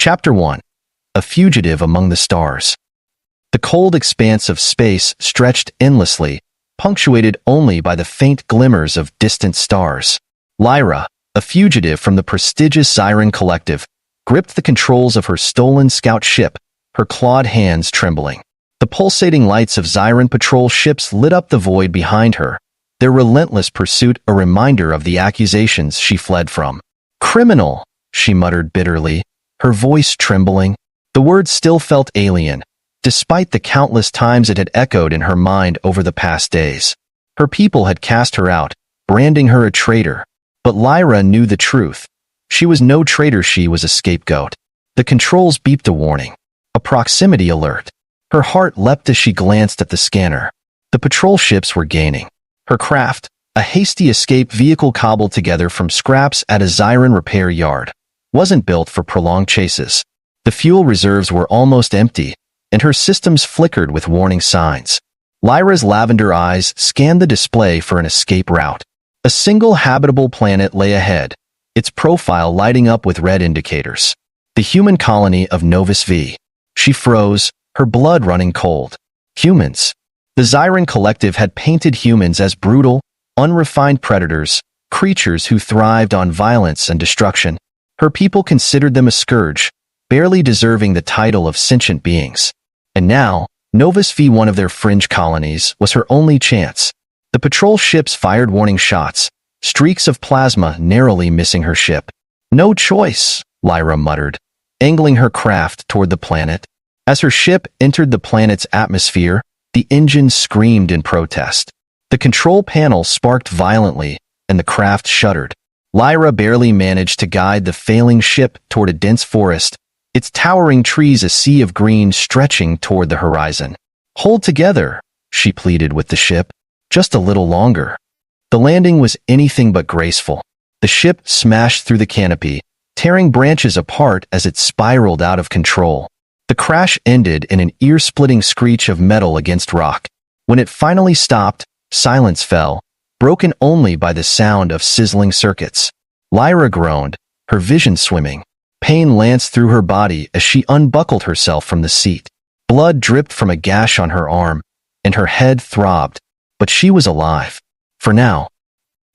Chapter 1. A Fugitive Among the Stars. The cold expanse of space stretched endlessly, punctuated only by the faint glimmers of distant stars. Lyra, a fugitive from the prestigious Siren Collective, gripped the controls of her stolen scout ship, her clawed hands trembling. The pulsating lights of Siren patrol ships lit up the void behind her, their relentless pursuit a reminder of the accusations she fled from. "Criminal," she muttered bitterly, her voice trembling. The word still felt alien, despite the countless times it had echoed in her mind over the past days. Her people had cast her out, branding her a traitor. But Lyra knew the truth. She was no traitor, she was a scapegoat. The controls beeped a warning. A proximity alert. Her heart leapt as she glanced at the scanner. The patrol ships were gaining. Her craft, a hasty escape vehicle cobbled together from scraps at a Siren repair yard, wasn't built for prolonged chases. The fuel reserves were almost empty, and her systems flickered with warning signs. Lyra's lavender eyes scanned the display for an escape route. A single habitable planet lay ahead, its profile lighting up with red indicators. The human colony of Novus V. She froze, her blood running cold. Humans. The Siren Collective had painted humans as brutal, unrefined predators, creatures who thrived on violence and destruction. Her people considered them a scourge, barely deserving the title of sentient beings. And now, Novus V, one of their fringe colonies, was her only chance. The patrol ships fired warning shots, streaks of plasma narrowly missing her ship. "No choice," Lyra muttered, angling her craft toward the planet. As her ship entered the planet's atmosphere, the engines screamed in protest. The control panel sparked violently, and the craft shuddered. Lyra barely managed to guide the failing ship toward a dense forest, its towering trees a sea of green stretching toward the horizon. "Hold together," she pleaded with the ship. "Just a little longer." The landing was anything but graceful. The ship smashed through the canopy, tearing branches apart as it spiraled out of control. The crash ended in an ear-splitting screech of metal against rock. When it finally stopped, silence fell, broken only by the sound of sizzling circuits. Lyra groaned, her vision swimming. Pain lanced through her body as she unbuckled herself from the seat. Blood dripped from a gash on her arm, and her head throbbed. But she was alive. For now.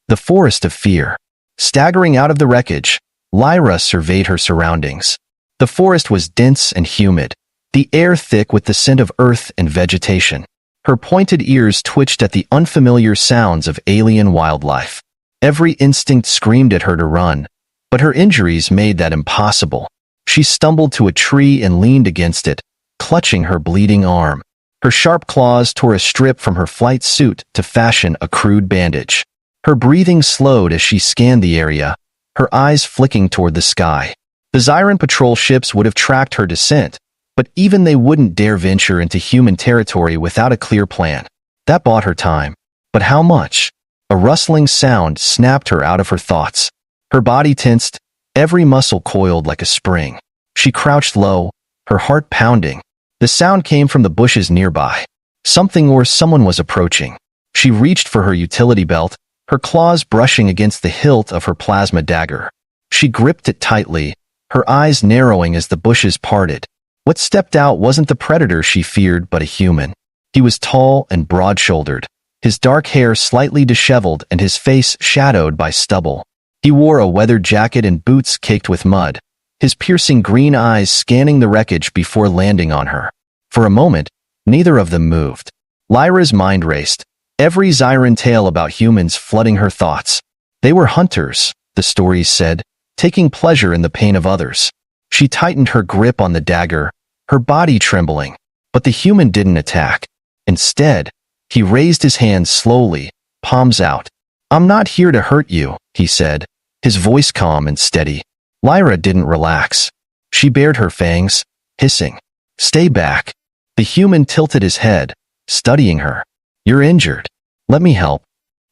The forest of fear. Staggering out of the wreckage, Lyra surveyed her surroundings. The forest was dense and humid, the air thick with the scent of earth and vegetation. Her pointed ears twitched at the unfamiliar sounds of alien wildlife. Every instinct screamed at her to run, but her injuries made that impossible. She stumbled to a tree and leaned against it, clutching her bleeding arm. Her sharp claws tore a strip from her flight suit to fashion a crude bandage. Her breathing slowed as she scanned the area, her eyes flicking toward the sky. The Siren patrol ships would have tracked her descent, but even they wouldn't dare venture into human territory without a clear plan. That bought her time. But how much? A rustling sound snapped her out of her thoughts. Her body tensed, every muscle coiled like a spring. She crouched low, her heart pounding. The sound came from the bushes nearby. Something or someone was approaching. She reached for her utility belt, her claws brushing against the hilt of her plasma dagger. She gripped it tightly, her eyes narrowing as the bushes parted. What stepped out wasn't the predator she feared, but a human. He was tall and broad-shouldered, his dark hair slightly disheveled and his face shadowed by stubble. He wore a weathered jacket and boots caked with mud, his piercing green eyes scanning the wreckage before landing on her. For a moment, neither of them moved. Lyra's mind raced, every Siren tale about humans flooding her thoughts. They were hunters, the stories said, taking pleasure in the pain of others. She tightened her grip on the dagger, her body trembling. But the human didn't attack. Instead, he raised his hands slowly, palms out. "I'm not here to hurt you," he said, his voice calm and steady. Lyra didn't relax. She bared her fangs, hissing. "Stay back." The human tilted his head, studying her. "You're injured. Let me help."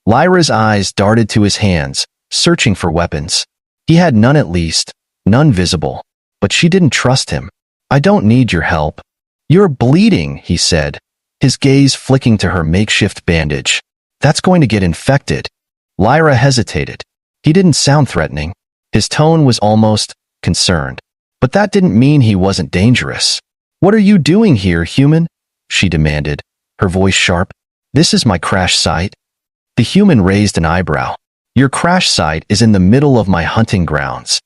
Lyra's eyes darted to his hands, searching for weapons. He had none, at least, none visible. But she didn't trust him. "I don't need your help." "You're bleeding," he said, his gaze flicking to her makeshift bandage. "That's going to get infected." Lyra hesitated. He didn't sound threatening. His tone was almost concerned. But that didn't mean he wasn't dangerous. "What are you doing here, human?" she demanded, her voice sharp. "This is my crash site." The human raised an eyebrow. "Your crash site is in the middle of my hunting grounds."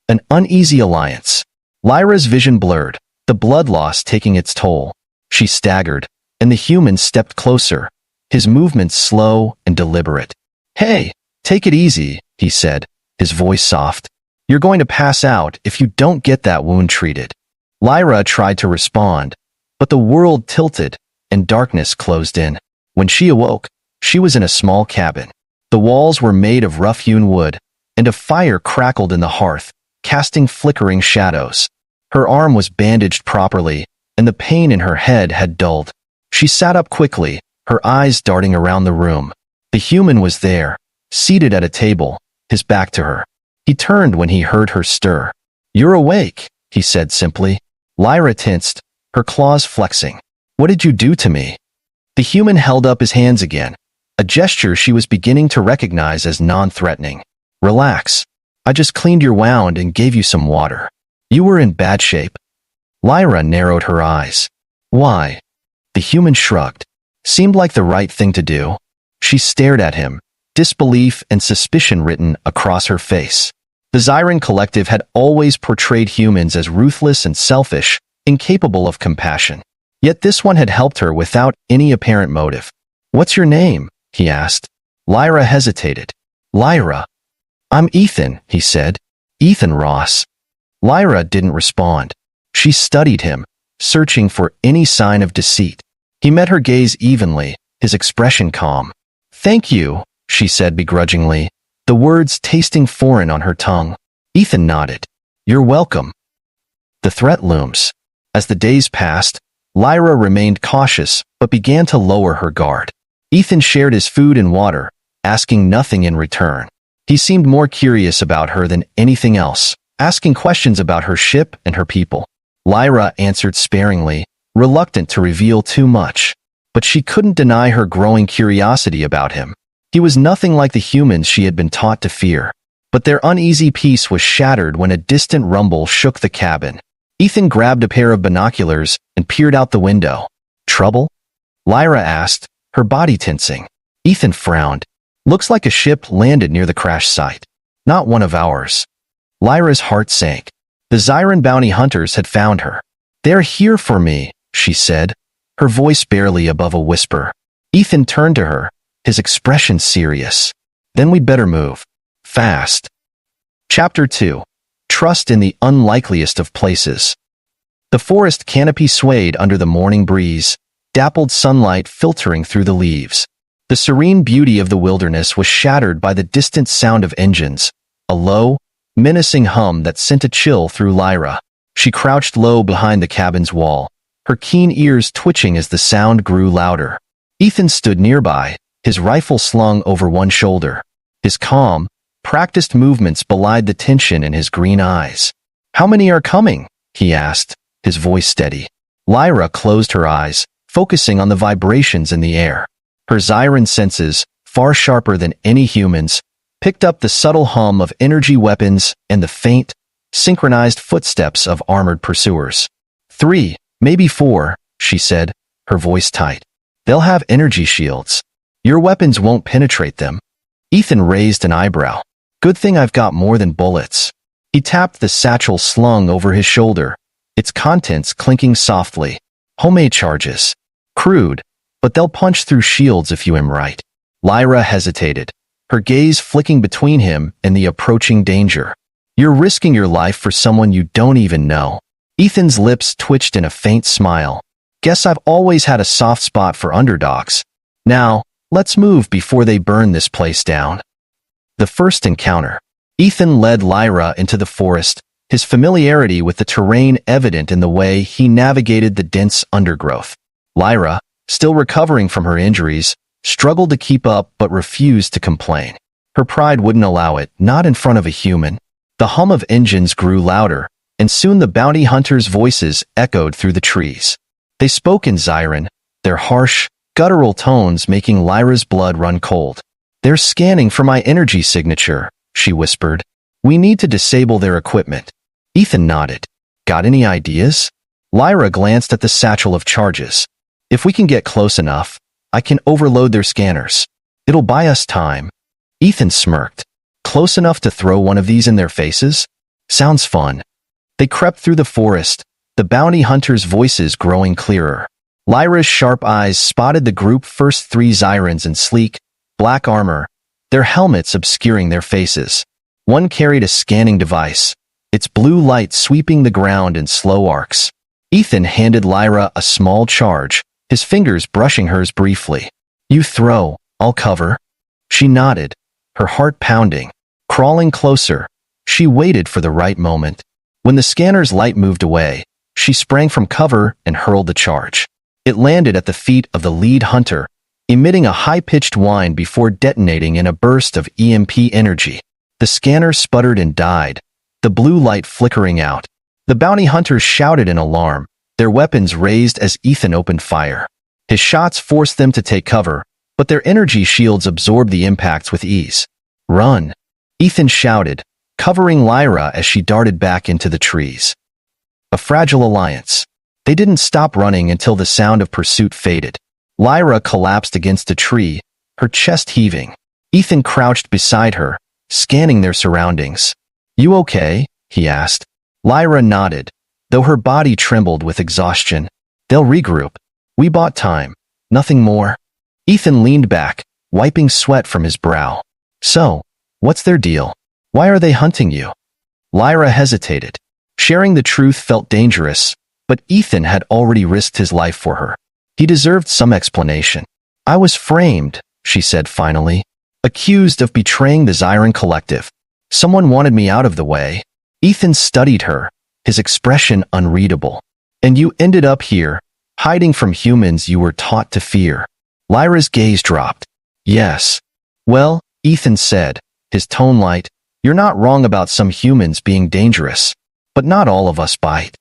An uneasy alliance. Lyra's vision blurred, the blood loss taking its toll. She staggered, and the human stepped closer, his movements slow and deliberate. "Hey, take it easy," he said, his voice soft. "You're going to pass out if you don't get that wound treated." Lyra tried to respond, but the world tilted and darkness closed in. When she awoke, she was in a small cabin. The walls were made of rough-hewn wood, and a fire crackled in the hearth, casting flickering shadows. Her arm was bandaged properly, and the pain in her head had dulled. She sat up quickly, her eyes darting around the room. The human was there, seated at a table, his back to her. He turned when he heard her stir. "You're awake," he said simply. Lyra tensed, her claws flexing. "What did you do to me?" The human held up his hands again, a gesture she was beginning to recognize as non-threatening. "Relax. I just cleaned your wound and gave you some water. You were in bad shape." Lyra narrowed her eyes. "Why?" The human shrugged. Seemed like the right thing to do. She stared at him, disbelief and suspicion written across her face. The Zyran Collective had always portrayed humans as ruthless and selfish, incapable of compassion. Yet this one had helped her without any apparent motive. "What's your name?" he asked. Lyra hesitated. "Lyra." "I'm Ethan," he said. "Ethan Ross." Lyra didn't respond. She studied him, searching for any sign of deceit. He met her gaze evenly, his expression calm. "Thank you," she said begrudgingly, the words tasting foreign on her tongue. Ethan nodded. "You're welcome." The threat looms. As the days passed, Lyra remained cautious but began to lower her guard. Ethan shared his food and water, asking nothing in return. He seemed more curious about her than anything else, asking questions about her ship and her people. Lyra answered sparingly, reluctant to reveal too much. But she couldn't deny her growing curiosity about him. He was nothing like the humans she had been taught to fear. But their uneasy peace was shattered when a distant rumble shook the cabin. Ethan grabbed a pair of binoculars and peered out the window. "Trouble?" Lyra asked, her body tensing. Ethan frowned. "Looks like a ship landed near the crash site. Not one of ours." Lyra's heart sank. The Zyran bounty hunters had found her. "They're here for me," she said, her voice barely above a whisper. Ethan turned to her, his expression serious. "Then we'd better move. Fast." Chapter 2. Trust in the unlikeliest of places. The forest canopy swayed under the morning breeze, dappled sunlight filtering through the leaves. The serene beauty of the wilderness was shattered by the distant sound of engines, a low, menacing hum that sent a chill through Lyra. She crouched low behind the cabin's wall, her keen ears twitching as the sound grew louder. Ethan stood nearby, his rifle slung over one shoulder. His calm, practiced movements belied the tension in his green eyes. "How many are coming?" he asked, his voice steady. Lyra closed her eyes, focusing on the vibrations in the air. Her Zyran senses, far sharper than any human's, picked up the subtle hum of energy weapons and the faint, synchronized footsteps of armored pursuers. "3, maybe 4, she said, her voice tight. "They'll have energy shields. Your weapons won't penetrate them." Ethan raised an eyebrow. "Good thing I've got more than bullets." He tapped the satchel slung over his shoulder, its contents clinking softly. "Homemade charges. Crude, but they'll punch through shields if you aim right." Lyra hesitated, her gaze flicking between him and the approaching danger. "You're risking your life for someone you don't even know." Ethan's lips twitched in a faint smile. "Guess I've always had a soft spot for underdogs. Now, let's move before they burn this place down." The first encounter. Ethan led Lyra into the forest, his familiarity with the terrain evident in the way he navigated the dense undergrowth. Lyra, still recovering from her injuries, struggled to keep up but refused to complain. Her pride wouldn't allow it, not in front of a human. The hum of engines grew louder, and soon the bounty hunters' voices echoed through the trees. They spoke in Zyran, their harsh, guttural tones making Lyra's blood run cold. "They're scanning for my energy signature," she whispered. "We need to disable their equipment." Ethan nodded. Got any ideas? Lyra glanced at the satchel of charges. If we can get close enough, I can overload their scanners. It'll buy us time. Ethan smirked. Close enough to throw one of these in their faces? Sounds fun. They crept through the forest, the bounty hunters' voices growing clearer. Lyra's sharp eyes spotted the group's first 3 Xyrans in sleek, black armor, their helmets obscuring their faces. One carried a scanning device, its blue light sweeping the ground in slow arcs. Ethan handed Lyra a small charge, his fingers brushing hers briefly. You throw, I'll cover. She nodded, her heart pounding. Crawling closer, she waited for the right moment. When the scanner's light moved away, she sprang from cover and hurled the charge. It landed at the feet of the lead hunter, emitting a high-pitched whine before detonating in a burst of EMP energy. The scanner sputtered and died, the blue light flickering out. The bounty hunters shouted in alarm, their weapons raised as Ethan opened fire. His shots forced them to take cover, but their energy shields absorbed the impacts with ease. Run! Ethan shouted, covering Lyra as she darted back into the trees. A fragile alliance. They didn't stop running until the sound of pursuit faded. Lyra collapsed against a tree, her chest heaving. Ethan crouched beside her, scanning their surroundings. You okay? He asked. Lyra nodded, though her body trembled with exhaustion. They'll regroup. We bought time. Nothing more. Ethan leaned back, wiping sweat from his brow. So, what's their deal? Why are they hunting you? Lyra hesitated. Sharing the truth felt dangerous, but Ethan had already risked his life for her. He deserved some explanation. I was framed, she said finally, accused of betraying the Xyran Collective. Someone wanted me out of the way. Ethan studied her, his expression unreadable. And you ended up here, hiding from humans you were taught to fear. Lyra's gaze dropped. Yes. Well, Ethan said, his tone light, you're not wrong about some humans being dangerous, but not all of us bite.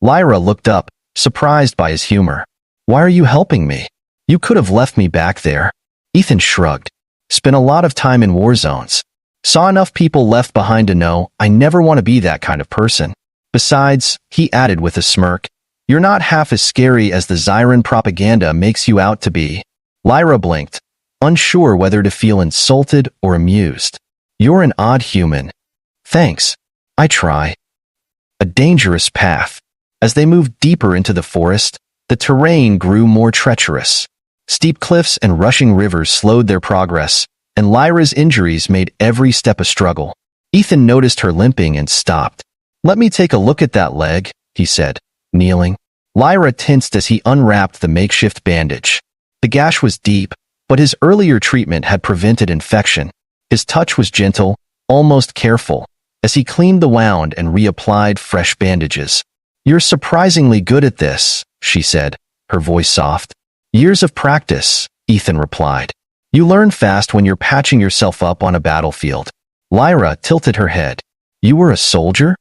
Lyra looked up, surprised by his humor. Why are you helping me? You could have left me back there. Ethan shrugged. Spent a lot of time in war zones. Saw enough people left behind to know I never want to be that kind of person. Besides, he added with a smirk, you're not half as scary as the Xyran propaganda makes you out to be. Lyra blinked, unsure whether to feel insulted or amused. You're an odd human. Thanks. I try. A dangerous path. As they moved deeper into the forest, the terrain grew more treacherous. Steep cliffs and rushing rivers slowed their progress, and Lyra's injuries made every step a struggle. Ethan noticed her limping and stopped. Let me take a look at that leg, he said, kneeling. Lyra tensed as he unwrapped the makeshift bandage. The gash was deep, but his earlier treatment had prevented infection. His touch was gentle, almost careful, as he cleaned the wound and reapplied fresh bandages. You're surprisingly good at this, she said, her voice soft. Years of practice, Ethan replied. You learn fast when you're patching yourself up on a battlefield. Lyra tilted her head. You were a soldier?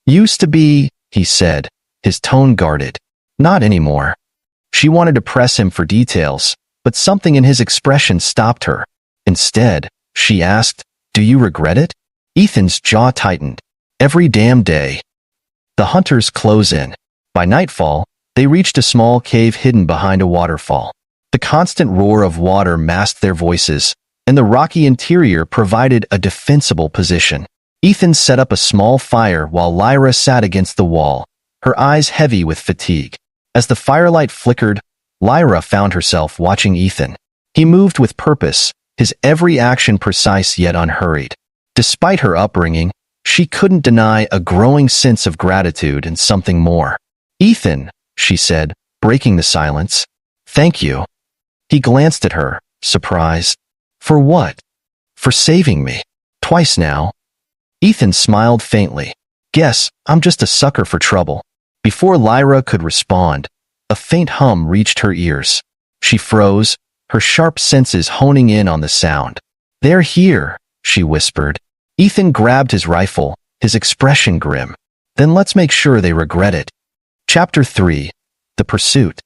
Used to be, he said, his tone guarded. Not anymore. She wanted to press him for details, but something in his expression stopped her. Instead, she asked, do you regret it? Ethan's jaw tightened. Every damn day. The hunters close in. By nightfall, they reached a small cave hidden behind a waterfall. The constant roar of water masked their voices, and the rocky interior provided a defensible position. Ethan set up a small fire while Lyra sat against the wall, her eyes heavy with fatigue. As the firelight flickered, Lyra found herself watching Ethan. He moved with purpose, his every action precise yet unhurried. Despite her upbringing, she couldn't deny a growing sense of gratitude and something more. Ethan, she said, breaking the silence. Thank you. He glanced at her, surprised. For what? For saving me. Twice now. Ethan smiled faintly. Guess I'm just a sucker for trouble. Before Lyra could respond, a faint hum reached her ears. She froze, her sharp senses honing in on the sound. They're here, she whispered. Ethan grabbed his rifle, his expression grim. Then let's make sure they regret it. Chapter 3. The Pursuit.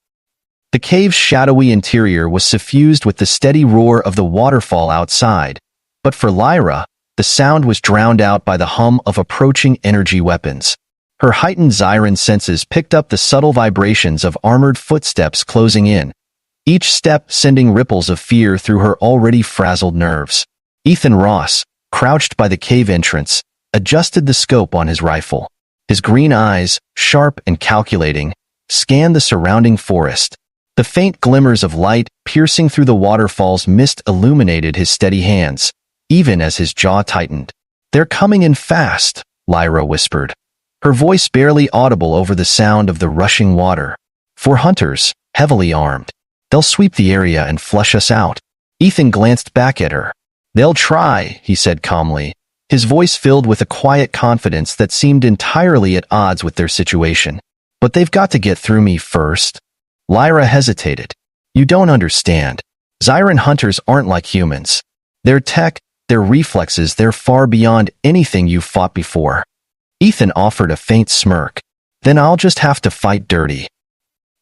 The cave's shadowy interior was suffused with the steady roar of the waterfall outside, but for Lyra, the sound was drowned out by the hum of approaching energy weapons. Her heightened Zyran senses picked up the subtle vibrations of armored footsteps closing in, each step sending ripples of fear through her already frazzled nerves. Ethan Ross, crouched by the cave entrance, adjusted the scope on his rifle. His green eyes, sharp and calculating, scanned the surrounding forest. The faint glimmers of light piercing through the waterfall's mist illuminated his steady hands, even as his jaw tightened. "They're coming in fast," Lyra whispered, her voice barely audible over the sound of the rushing water. "4 hunters, heavily armed. They'll sweep the area and flush us out." Ethan glanced back at her. "They'll try," he said calmly, his voice filled with a quiet confidence that seemed entirely at odds with their situation. "But they've got to get through me first." Lyra hesitated. "You don't understand. Zyran hunters aren't like humans. Their tech, their reflexes, they're far beyond anything you've fought before." Ethan offered a faint smirk. "Then I'll just have to fight dirty."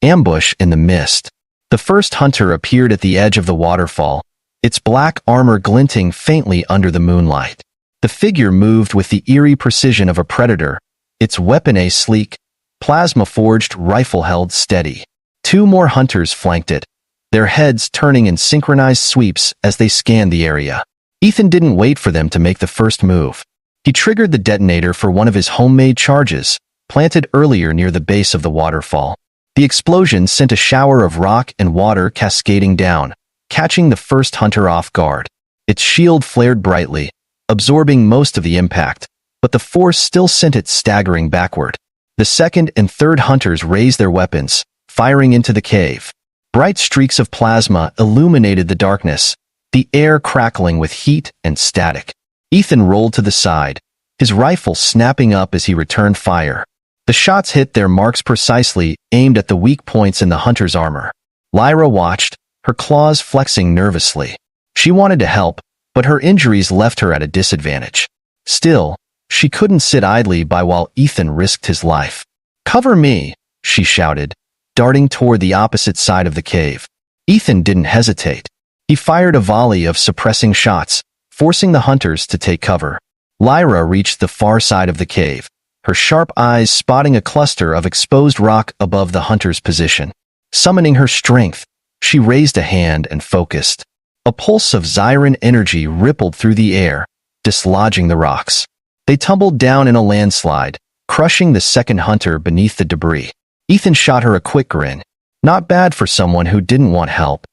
Ambush in the mist. The first hunter appeared at the edge of the waterfall, its black armor glinting faintly under the moonlight. The figure moved with the eerie precision of a predator, its weapon a sleek, plasma-forged rifle held steady. 2 more hunters flanked it, their heads turning in synchronized sweeps as they scanned the area. Ethan didn't wait for them to make the first move. He triggered the detonator for one of his homemade charges, planted earlier near the base of the waterfall. The explosion sent a shower of rock and water cascading down, catching the first hunter off guard. Its shield flared brightly, absorbing most of the impact, but the force still sent it staggering backward. The second and third hunters raised their weapons, firing into the cave. Bright streaks of plasma illuminated the darkness, the air crackling with heat and static. Ethan rolled to the side, his rifle snapping up as he returned fire. The shots hit their marks precisely, aimed at the weak points in the hunter's armor. Lyra watched, her claws flexing nervously. She wanted to help, but her injuries left her at a disadvantage. Still, she couldn't sit idly by while Ethan risked his life. "Cover me," she shouted, darting toward the opposite side of the cave. Ethan didn't hesitate. He fired a volley of suppressing shots, forcing the hunters to take cover. Lyra reached the far side of the cave, her sharp eyes spotting a cluster of exposed rock above the hunter's position. Summoning her strength, she raised a hand and focused. A pulse of Zyran energy rippled through the air, dislodging the rocks. They tumbled down in a landslide, crushing the second hunter beneath the debris. Ethan shot her a quick grin. Not bad for someone who didn't want help.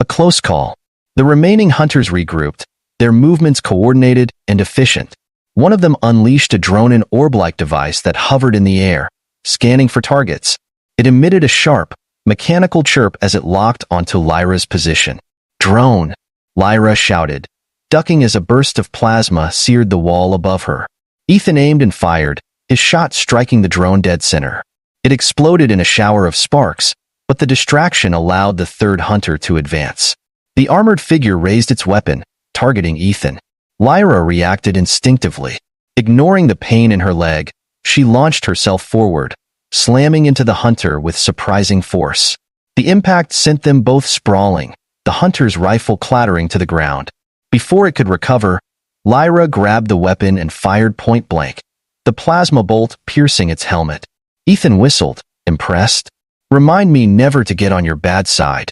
A close call. The remaining hunters regrouped, their movements coordinated and efficient. One of them unleashed a drone and orb-like device that hovered in the air, scanning for targets. It emitted a sharp, mechanical chirp as it locked onto Lyra's position. "Drone!" Lyra shouted, ducking as a burst of plasma seared the wall above her. Ethan aimed and fired, his shot striking the drone dead center. It exploded in a shower of sparks, but the distraction allowed the third hunter to advance. The armored figure raised its weapon, targeting Ethan. Lyra reacted instinctively. Ignoring the pain in her leg, she launched herself forward, slamming into the hunter with surprising force. The impact sent them both sprawling, the hunter's rifle clattering to the ground. Before it could recover, Lyra grabbed the weapon and fired point blank, the plasma bolt piercing its helmet. Ethan whistled, impressed. "Remind me never to get on your bad side."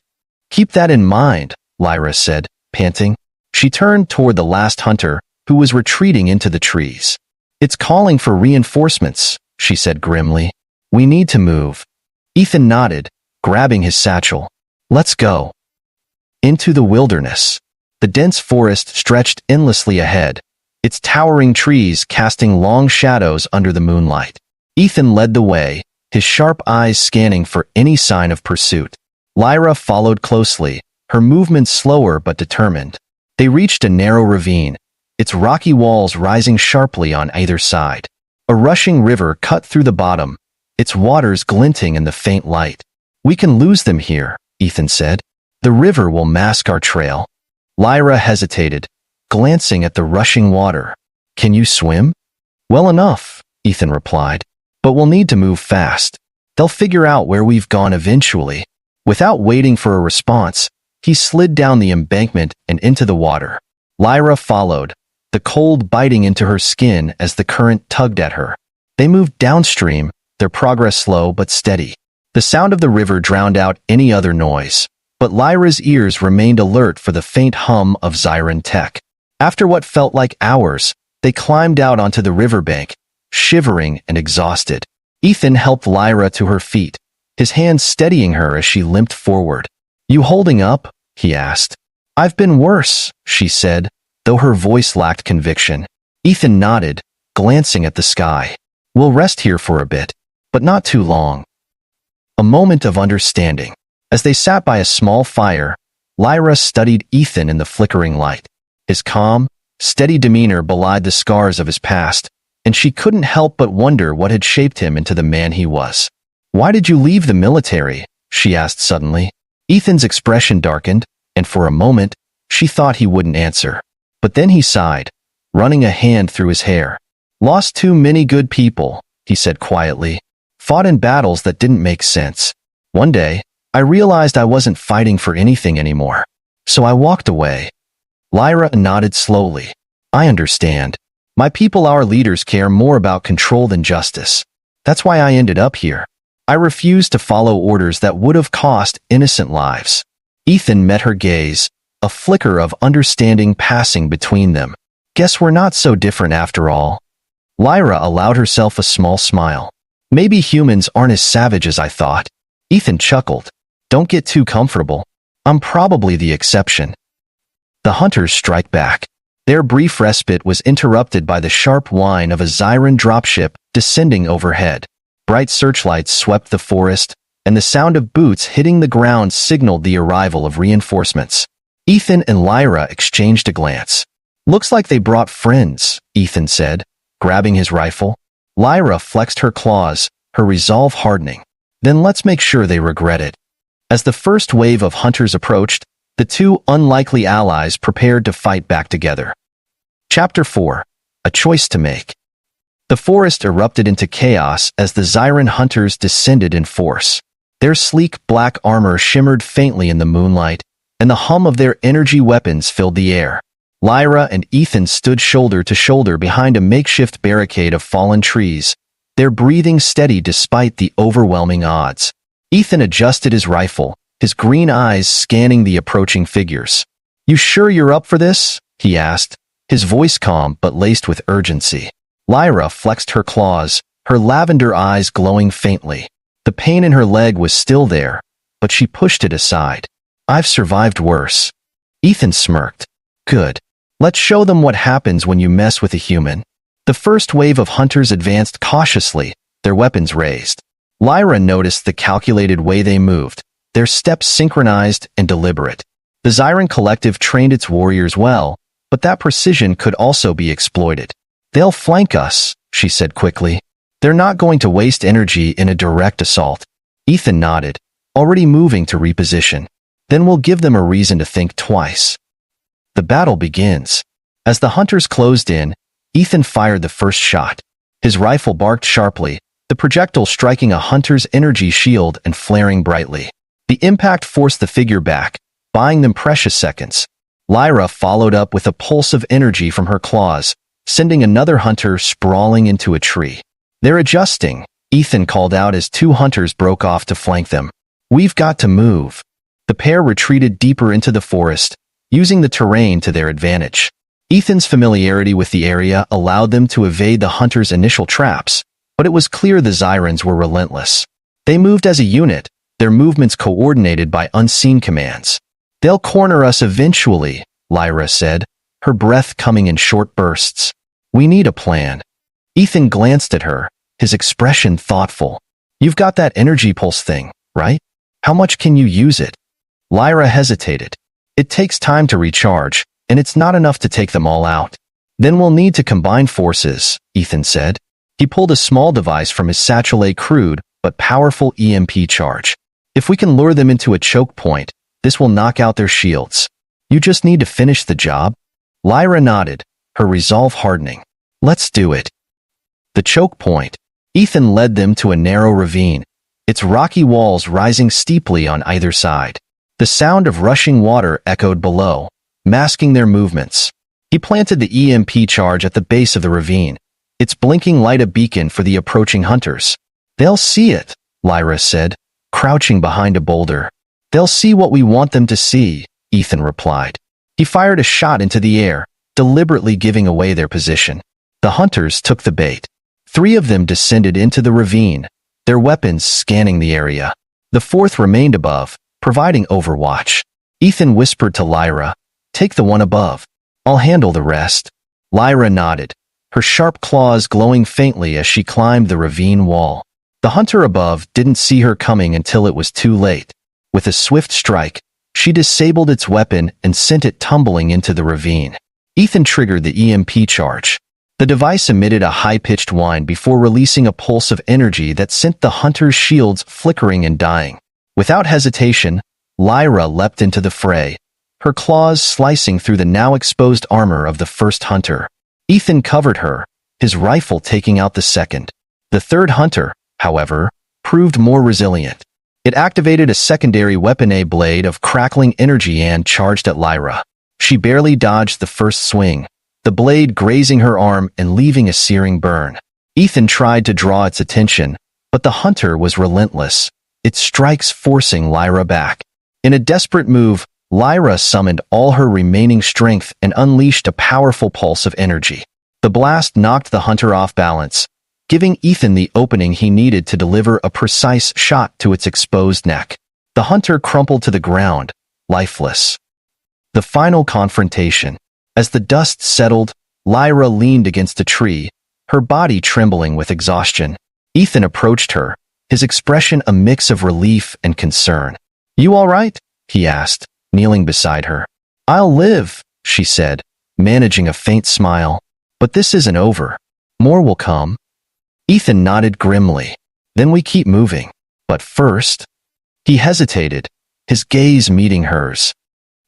"Keep that in mind," Lyra said, panting. She turned toward the last hunter, who was retreating into the trees. "It's calling for reinforcements," she said grimly. "We need to move." Ethan nodded, grabbing his satchel. "Let's go." Into the wilderness. The dense forest stretched endlessly ahead, its towering trees casting long shadows under the moonlight. Ethan led the way, his sharp eyes scanning for any sign of pursuit. Lyra followed closely, her movements slower but determined. They reached a narrow ravine, its rocky walls rising sharply on either side. A rushing river cut through the bottom, its waters glinting in the faint light. "We can lose them here," Ethan said. "The river will mask our trail." Lyra hesitated, glancing at the rushing water. "Can you swim?" "Well enough," Ethan replied. "But we'll need to move fast. They'll figure out where we've gone eventually." Without waiting for a response, he slid down the embankment and into the water. Lyra followed, the cold biting into her skin as the current tugged at her. They moved downstream, their progress slow but steady. The sound of the river drowned out any other noise, but Lyra's ears remained alert for the faint hum of Zyran tech. After what felt like hours, they climbed out onto the riverbank, shivering and exhausted. Ethan helped Lyra to her feet, his hands steadying her as she limped forward. "You holding up?" he asked. "I've been worse," she said, though her voice lacked conviction. Ethan nodded, glancing at the sky. "We'll rest here for a bit, but not too long." A moment of understanding. As they sat by a small fire, Lyra studied Ethan in the flickering light. His calm, steady demeanor belied the scars of his past, and she couldn't help but wonder what had shaped him into the man he was. "Why did you leave the military?" she asked suddenly. Ethan's expression darkened, and for a moment, she thought he wouldn't answer. But then he sighed, running a hand through his hair. "Lost too many good people," he said quietly. "Fought in battles that didn't make sense. One day, I realized I wasn't fighting for anything anymore. So I walked away." Lyra nodded slowly. "I understand. My people, our leaders, care more about control than justice. That's why I ended up here. I refused to follow orders that would have cost innocent lives." Ethan met her gaze, a flicker of understanding passing between them. "Guess we're not so different after all." Lyra allowed herself a small smile. "Maybe humans aren't as savage as I thought." Ethan chuckled. "Don't get too comfortable. I'm probably the exception." The hunters strike back. Their brief respite was interrupted by the sharp whine of a Zyran dropship descending overhead. Bright searchlights swept the forest, and the sound of boots hitting the ground signaled the arrival of reinforcements. Ethan and Lyra exchanged a glance. "Looks like they brought friends," Ethan said, grabbing his rifle. Lyra flexed her claws, her resolve hardening. "Then let's make sure they regret it." As the first wave of hunters approached, the two unlikely allies prepared to fight back together. Chapter 4. A Choice to Make. The forest erupted into chaos as the Zyran hunters descended in force. Their sleek black armor shimmered faintly in the moonlight, and the hum of their energy weapons filled the air. Lyra and Ethan stood shoulder to shoulder behind a makeshift barricade of fallen trees, their breathing steady despite the overwhelming odds. Ethan adjusted his rifle, his green eyes scanning the approaching figures. "You sure you're up for this?" he asked, his voice calm but laced with urgency. Lyra flexed her claws, her lavender eyes glowing faintly. The pain in her leg was still there, but she pushed it aside. "I've survived worse." Ethan smirked. "Good. Let's show them what happens when you mess with a human." The first wave of hunters advanced cautiously, their weapons raised. Lyra noticed the calculated way they moved, their steps synchronized and deliberate. The Zyran collective trained its warriors well, but that precision could also be exploited. "They'll flank us," she said quickly. "They're not going to waste energy in a direct assault." Ethan nodded, already moving to reposition. "Then we'll give them a reason to think twice." The battle begins. As the hunters closed in, Ethan fired the first shot. His rifle barked sharply, the projectile striking a hunter's energy shield and flaring brightly. The impact forced the figure back, buying them precious seconds. Lyra followed up with a pulse of energy from her claws, sending another hunter sprawling into a tree. "They're adjusting," Ethan called out as two hunters broke off to flank them. "We've got to move." The pair retreated deeper into the forest, using the terrain to their advantage. Ethan's familiarity with the area allowed them to evade the hunters' initial traps, but it was clear the Zyrans were relentless. They moved as a unit, their movements coordinated by unseen commands. "They'll corner us eventually," Lyra said, her breath coming in short bursts. "We need a plan." Ethan glanced at her, his expression thoughtful. "You've got that energy pulse thing, right? How much can you use it?" Lyra hesitated. "It takes time to recharge, and it's not enough to take them all out." "Then we'll need to combine forces," Ethan said. He pulled a small device from his satchel, a crude but powerful EMP charge. "If we can lure them into a choke point, this will knock out their shields. You just need to finish the job." Lyra nodded, her resolve hardening. "Let's do it." The choke point. Ethan led them to a narrow ravine, its rocky walls rising steeply on either side. The sound of rushing water echoed below, masking their movements. He planted the EMP charge at the base of the ravine, its blinking light a beacon for the approaching hunters. "They'll see it," Lyra said, crouching behind a boulder. "They'll see what we want them to see," Ethan replied. He fired a shot into the air, deliberately giving away their position. The hunters took the bait. 3 of them descended into the ravine, their weapons scanning the area. The 4th remained above, providing overwatch. Ethan whispered to Lyra, "Take the one above. I'll handle the rest." Lyra nodded, her sharp claws glowing faintly as she climbed the ravine wall. The hunter above didn't see her coming until it was too late. With a swift strike, she disabled its weapon and sent it tumbling into the ravine. Ethan triggered the EMP charge. The device emitted a high-pitched whine before releasing a pulse of energy that sent the hunter's shields flickering and dying. Without hesitation, Lyra leapt into the fray, her claws slicing through the now exposed armor of the first hunter. Ethan covered her, his rifle taking out the second. The third hunter, however, proved more resilient. It activated a secondary weapon, a blade of crackling energy, and charged at Lyra. She barely dodged the first swing, the blade grazing her arm and leaving a searing burn. Ethan tried to draw its attention, but the hunter was relentless, its strikes forcing Lyra back. In a desperate move, Lyra summoned all her remaining strength and unleashed a powerful pulse of energy. The blast knocked the hunter off balance, giving Ethan the opening he needed to deliver a precise shot to its exposed neck. The hunter crumpled to the ground, lifeless. The final confrontation. As the dust settled, Lyra leaned against a tree, her body trembling with exhaustion. Ethan approached her, his expression a mix of relief and concern. "You all right?" he asked, kneeling beside her. "I'll live," she said, managing a faint smile. "But this isn't over. More will come." Ethan nodded grimly. "Then we keep moving. But first—" He hesitated, his gaze meeting hers.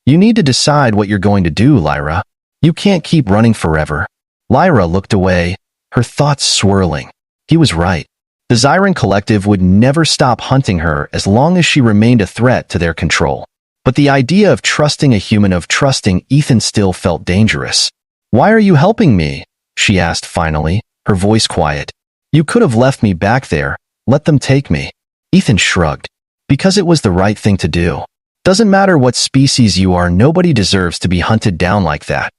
"You need to decide what you're going to do, Lyra. You can't keep running forever." Lyra looked away, her thoughts swirling. He was right. The Zyran Collective would never stop hunting her as long as she remained a threat to their control. But the idea of trusting a human, of trusting Ethan, still felt dangerous. "Why are you helping me?" she asked finally, her voice quiet. "You could have left me back there, let them take me." Ethan shrugged. "Because it was the right thing to do. Doesn't matter what species you are, nobody deserves to be hunted down like that."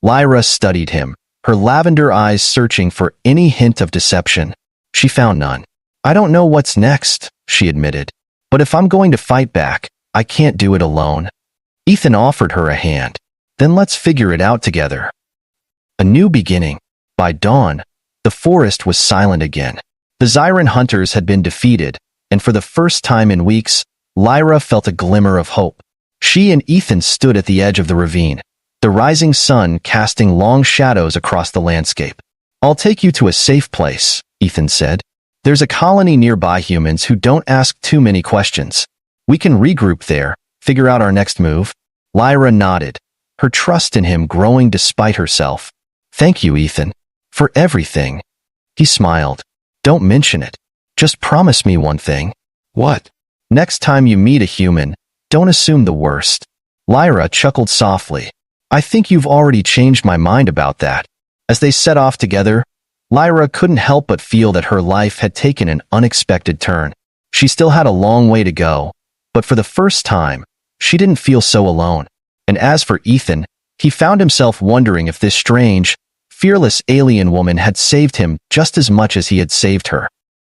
Lyra studied him, her lavender eyes searching for any hint of deception. She found none. "I don't know what's next," she admitted. "But if I'm going to fight back, I can't do it alone." Ethan offered her a hand. "Then let's figure it out together." A new beginning. By dawn, the forest was silent again. The Zyran hunters had been defeated, and for the first time in weeks, Lyra felt a glimmer of hope. She and Ethan stood at the edge of the ravine, the rising sun casting long shadows across the landscape. "I'll take you to a safe place," Ethan said. "There's a colony nearby, humans who don't ask too many questions. We can regroup there, figure out our next move." Lyra nodded, her trust in him growing despite herself. "Thank you, Ethan, for everything." He smiled. "Don't mention it. Just promise me one thing." "What?" "Next time you meet a human, don't assume the worst." Lyra chuckled softly. "I think you've already changed my mind about that." As they set off together, Lyra couldn't help but feel that her life had taken an unexpected turn. She still had a long way to go, but for the first time, she didn't feel so alone. And as for Ethan, he found himself wondering if this strange, fearless alien woman had saved him just as much as he had saved her.